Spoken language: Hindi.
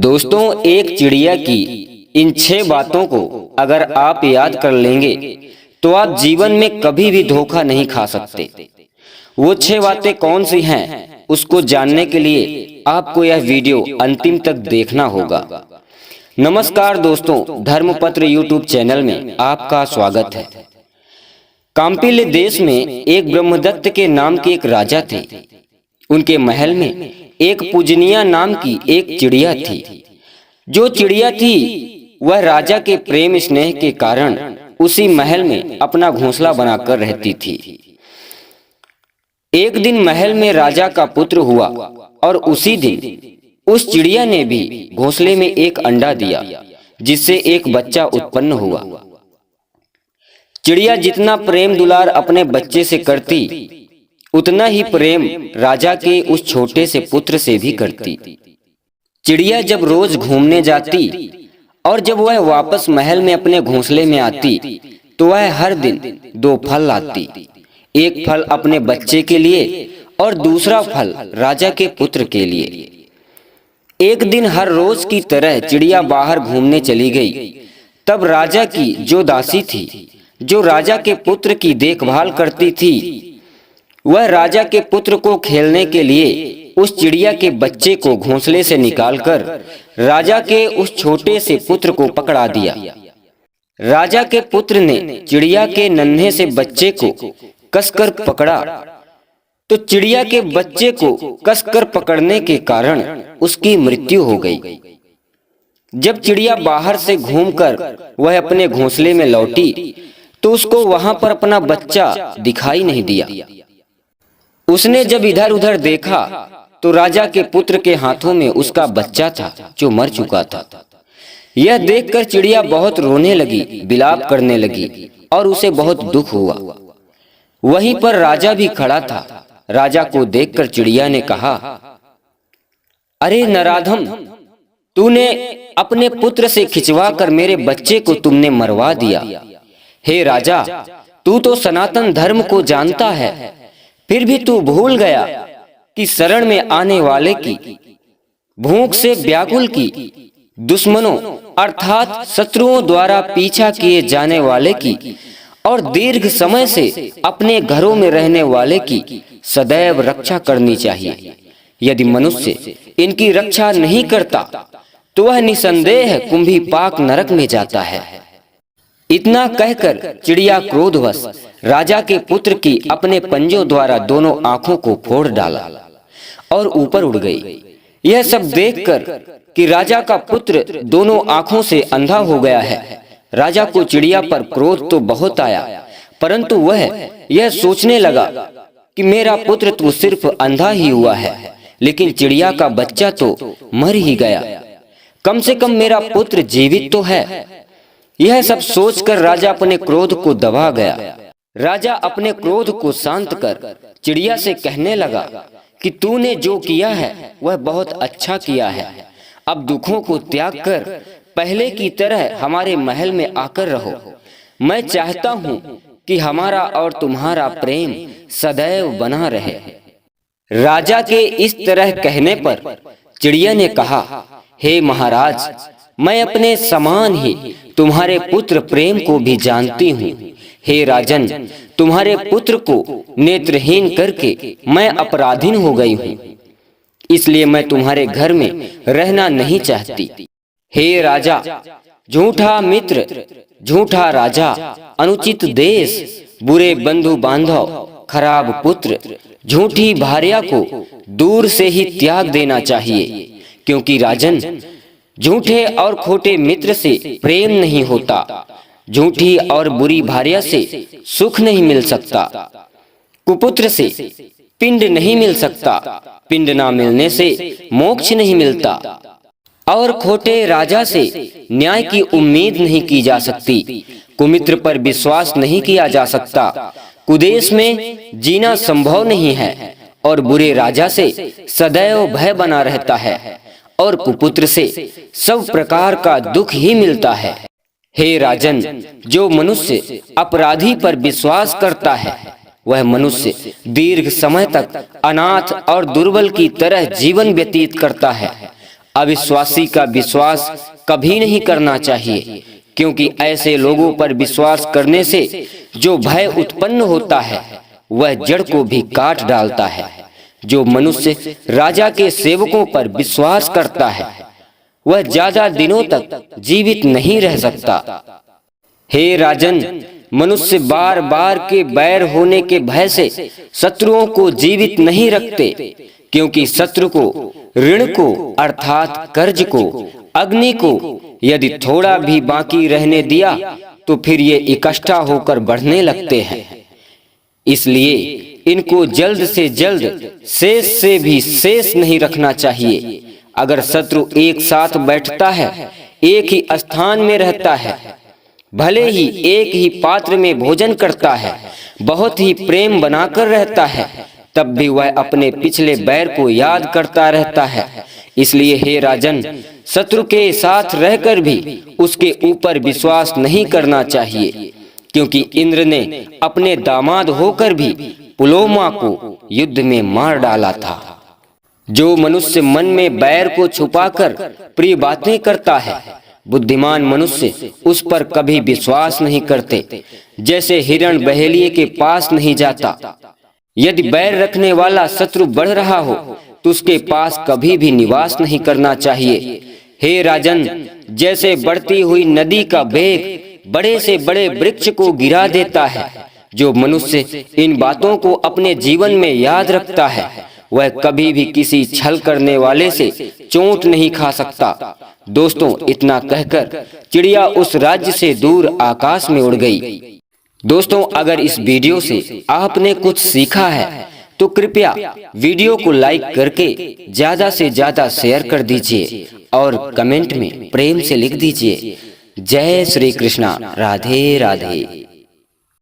दोस्तों, एक चिड़िया की इन 6 बातों को अगर आप याद कर लेंगे तो आप जीवन में कभी भी धोखा नहीं खा सकते। वो 6 बातें कौन सी हैं, उसको जानने के लिए आपको यह वीडियो अंतिम तक देखना होगा। नमस्कार दोस्तों, धर्मपत्र यूट्यूब चैनल में आपका स्वागत है। काम्पिल्य देश में एक ब्रह्मदत्त के नाम के एक राजा थे। उनके महल में एक पूजनिया नाम की एक चिड़िया थी। जो चिड़िया थी वह राजा के प्रेम स्नेह के कारण उसी महल में अपना घोंसला बनाकर रहती थी। एक दिन महल में राजा का पुत्र हुआ और उसी दिन उस चिड़िया ने भी घोंसले में एक अंडा दिया, जिससे एक बच्चा उत्पन्न हुआ। चिड़िया जितना प्रेम दुलार अपने बच्चे से करती, उतना ही प्रेम राजा के उस छोटे से पुत्र से भी करती। चिड़िया जब रोज घूमने जाती और जब वह वापस महल में अपने घोंसले में आती तो वह हर दिन 2 फल लाती। एक फल अपने बच्चे के लिए और दूसरा फल राजा के पुत्र के लिए। एक दिन हर रोज की तरह चिड़िया बाहर घूमने चली गई। तब राजा की जो दासी थी, जो राजा के पुत्र की देखभाल करती थी, वह राजा के पुत्र को खेलने के लिए उस चिड़िया के बच्चे को घोंसले से निकालकर राजा के उस छोटे से पुत्र को पकड़ा दिया। राजा के पुत्र ने चिड़िया के नन्हे से बच्चे को कसकर पकड़ा तो चिड़िया के बच्चे को कसकर पकड़ने के कारण उसकी मृत्यु हो गई। जब चिड़िया बाहर से घूमकर वह अपने घोंसले में लौटी तो उसको वहां पर अपना बच्चा दिखाई नहीं दिया। उसने जब इधर उधर देखा तो राजा के पुत्र के हाथों में उसका बच्चा था जो मर चुका था। यह देखकर चिड़िया बहुत रोने लगी, विलाप करने लगी और उसे बहुत दुख हुआ। वहीं पर राजा भी खड़ा था। राजा को देखकर चिड़िया ने कहा, अरे नराधम, तूने अपने पुत्र से खिंचवा कर मेरे बच्चे को तुमने मरवा दिया। हे राजा, तू तो सनातन धर्म को जानता है, फिर भी तू भूल गया कि शरण में आने वाले की, भूख से व्याकुल की, दुश्मनों अर्थात शत्रुओं द्वारा पीछा किए जाने वाले की और दीर्घ समय से अपने घरों में रहने वाले की सदैव रक्षा करनी चाहिए। यदि मनुष्य इनकी रक्षा नहीं करता तो वह निसंदेह कुंभीपाक नरक में जाता है। इतना कहकर चिड़िया क्रोधवश राजा के पुत्र की अपने पंजों द्वारा दोनों आंखों को फोड़ डाला और ऊपर उड़ गई। यह सब देखकर कि राजा का पुत्र दोनों आंखों से अंधा हो गया है, राजा को चिड़िया पर क्रोध तो बहुत आया, परंतु वह यह सोचने लगा कि मेरा पुत्र तो सिर्फ अंधा ही हुआ है, लेकिन चिड़िया का बच्चा तो मर ही गया। कम से कम मेरा पुत्र जीवित तो है। यह सब सोचकर राजा अपने क्रोध को दबा गया। राजा अपने क्रोध को शांत कर चिड़िया से कहने लगा कि तूने जो किया है वह बहुत अच्छा किया है। अब दुखों को त्याग कर पहले की तरह हमारे महल में आकर रहो। मैं चाहता हूँ कि हमारा और तुम्हारा प्रेम सदैव बना रहे। राजा के इस तरह कहने पर चिड़िया ने कहा, हे महाराज, मैं अपने समान ही तुम्हारे पुत्र प्रेम को भी जानती हूँ। हे राजन, तुम्हारे पुत्र को नेत्रहीन करके मैं अपराधीन हो गई हूँ, इसलिए मैं तुम्हारे घर में रहना नहीं चाहती। हे राजा, झूठा मित्र, झूठा राजा, अनुचित देश, बुरे बंधु बांधव, खराब पुत्र, झूठी भार्या को दूर से ही त्याग देना चाहिए, क्योंकि राजन, झूठे और खोटे मित्र से प्रेम नहीं होता, झूठी और बुरी भार्या से सुख नहीं मिल सकता, कुपुत्र से पिंड नहीं मिल सकता, पिंड ना मिलने से मोक्ष नहीं मिलता, और खोटे राजा से न्याय की उम्मीद नहीं की जा सकती, कुमित्र पर विश्वास नहीं किया जा सकता, कुदेश में जीना संभव नहीं है, और बुरे राजा से सदैव भय बना रहता है, और कुपुत्र से सब प्रकार का दुख ही मिलता है। हे राजन, जो मनुष्य अपराधी पर विश्वास करता है वह मनुष्य दीर्घ समय तक अनाथ और दुर्बल की तरह जीवन व्यतीत करता है। अविश्वासी का विश्वास कभी नहीं करना चाहिए, क्योंकि ऐसे लोगों पर विश्वास करने से जो भय उत्पन्न होता है वह जड़ को भी काट डालता है। जो मनुष्य राजा के सेवकों पर विश्वास करता है वह ज्यादा दिनों तक जीवित नहीं रह सकता। हे राजन, मनुष्य बार बार के बैर होने के भय से शत्रुओं को जीवित नहीं रखते, क्योंकि शत्रु को, ऋण को अर्थात कर्ज को, अग्नि को यदि थोड़ा भी बाकी रहने दिया तो फिर ये इकट्ठा होकर बढ़ने लगते हैं। इसलिए इनको जल्द से जल्द शेष से भी शेष नहीं रखना चाहिए। अगर शत्रु एक साथ बैठता है, एक ही स्थान में रहता है, भले ही एक ही पात्र में भोजन करता है, बहुत ही प्रेम बनाकर रहता है, तब भी वह अपने पिछले बैर को याद करता रहता है। इसलिए हे राजन, शत्रु के साथ रहकर भी उसके ऊपर विश्वास नहीं करना चाहिए, क्योंकि इंद्र ने अपने दामाद होकर भी पुलोमा को युद्ध में मार डाला था। जो मनुष्य मन में बैर को छुपाकर प्रिय बातें करता है, बुद्धिमान मनुष्य उस पर कभी विश्वास नहीं करते। जैसे हिरण बहेलिए के पास नहीं जाता। यदि बैर रखने वाला शत्रु बढ़ रहा हो तो उसके पास कभी भी निवास नहीं करना चाहिए। हे राजन, जैसे बढ़ती हुई नदी का वेग बड़े से बड़े वृक्ष को गिरा देता है, जो मनुष्य इन बातों को अपने जीवन में याद रखता है वह कभी भी किसी छल करने वाले से चोट नहीं खा सकता। दोस्तों, इतना कहकर चिड़िया उस राज्य से दूर आकाश में उड़ गई। दोस्तों, अगर इस वीडियो से आपने कुछ सीखा है तो कृपया वीडियो को लाइक करके ज्यादा से ज्यादा शेयर कर दीजिए और कमेंट में प्रेम से लिख दीजिए। जय श्री कृष्णा। राधे राधे।